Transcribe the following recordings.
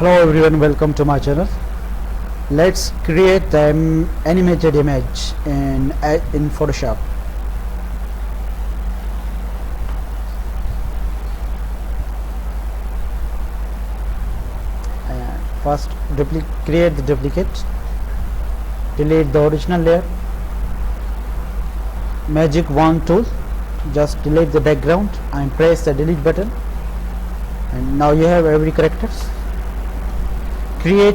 Hello everyone, welcome to my channel. Let's create the animated image in Photoshop. First create the duplicate, delete the original layer, magic wand tool, just delete the background and press the delete button, and now you have every characters. Create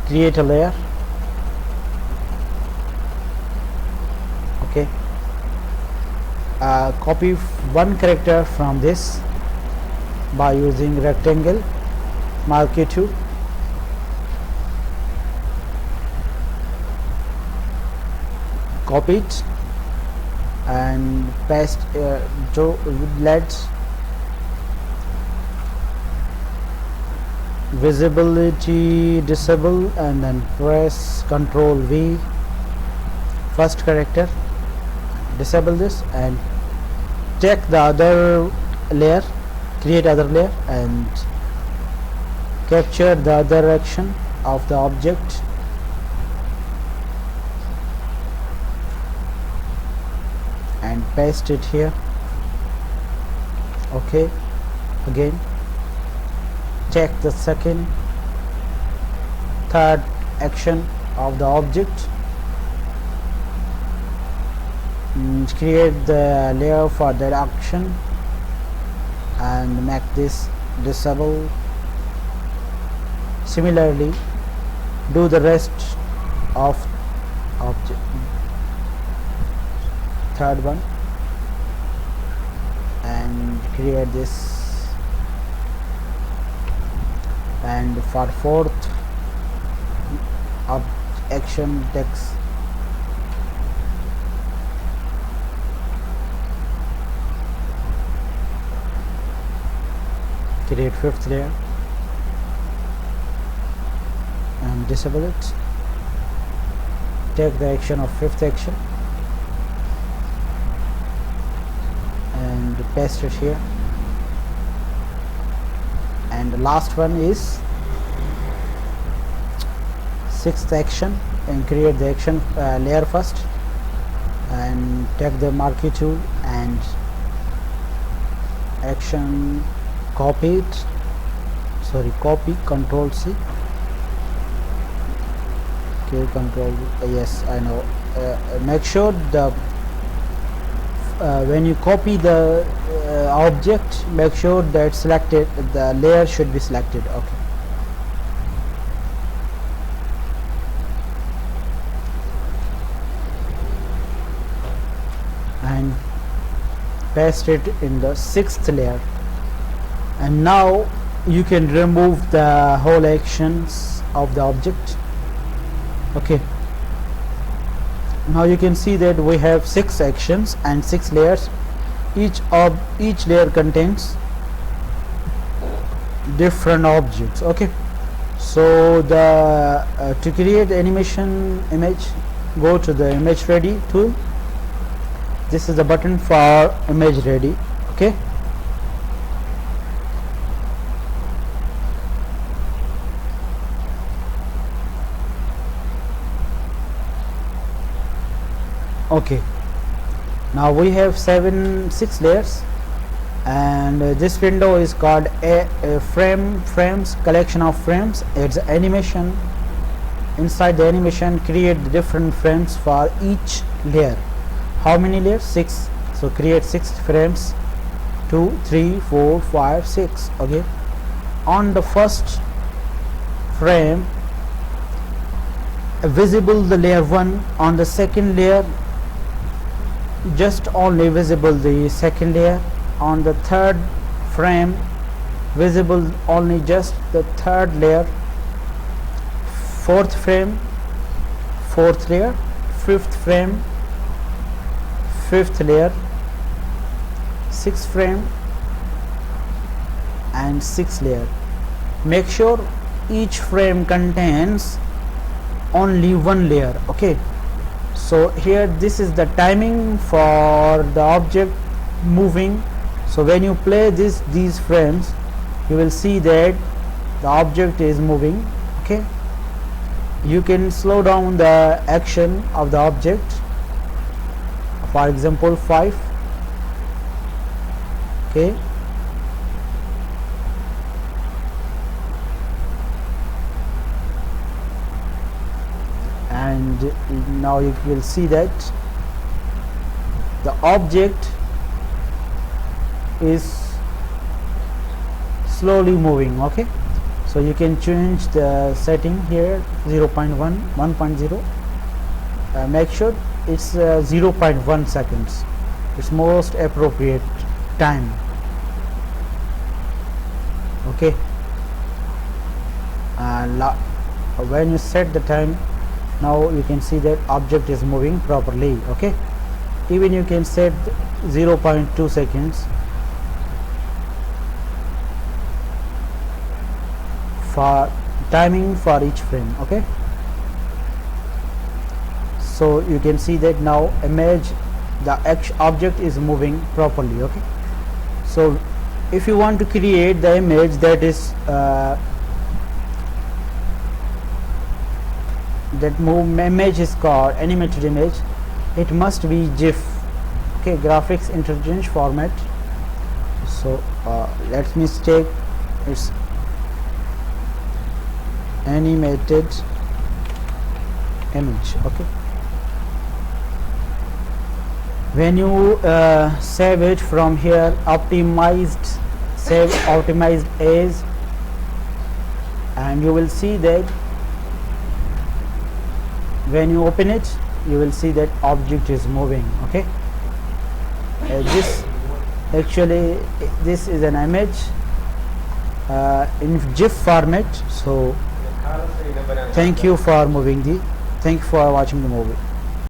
create a layer. Okay, copy one character from this by using rectangle, marquee tool, copy it and paste let's visibility disable and then press Ctrl V. First character, disable this and take the other layer, create other layer and capture the other action of the object. And paste it here. Okay, again check the second, third action of the object, create the layer for that action and make this disable. Similarly do the rest of object. Third one and create this, and for fourth action text create fifth layer and disable it. Take the action of fifth action and paste it here, and the last one is sixth action, and create the action layer first and take the marquee tool and action, copy it, copy, Ctrl C, okay, Ctrl yes, I know. Make sure the when you copy the object, make sure that selected the layer should be selected. Okay, and paste it in the sixth layer, and now you can remove the whole actions of the object. Okay, now you can see that we have 6 actions and 6 layers. Each layer contains different objects. Okay, so the to create animation image, go to the image ready tool. This is the button for image ready. Okay, okay, now we have 6 layers, and this window is called a frames, collection of frames. It's animation. Inside the animation, create the different frames for each layer. How many layers? 6. So create 6 frames, 2, 3, 4, 5, 6. Okay, on the first frame visible the layer 1, on the second layer just only visible the second layer, on the third frame visible only just the third layer, fourth frame fourth layer, fifth frame fifth layer, sixth frame and sixth layer. Make sure each frame contains only one layer. Okay, so here this is the timing for the object moving. So when you play these frames, you will see that the object is moving. Okay, you can slow down the action of the object, for example 5. Okay, and now you will see that the object is slowly moving. Okay, so you can change the setting here 0.1 1.0. Make sure it's 0.1 seconds. It's most appropriate time. Okay, and when you set the time, now you can see that object is moving properly. Okay, even you can set 0.2 seconds for timing for each frame. Okay, so you can see that now image, the object is moving properly. Okay, so if you want to create the image that is image is called animated image, it must be GIF. Okay, graphics interchange format. So let me take its animated image. Okay, when you save it from here, save optimized as, and you will see that when you open it, you will see that object is moving. Okay, this is an image in GIF format. So thank you for watching the movie.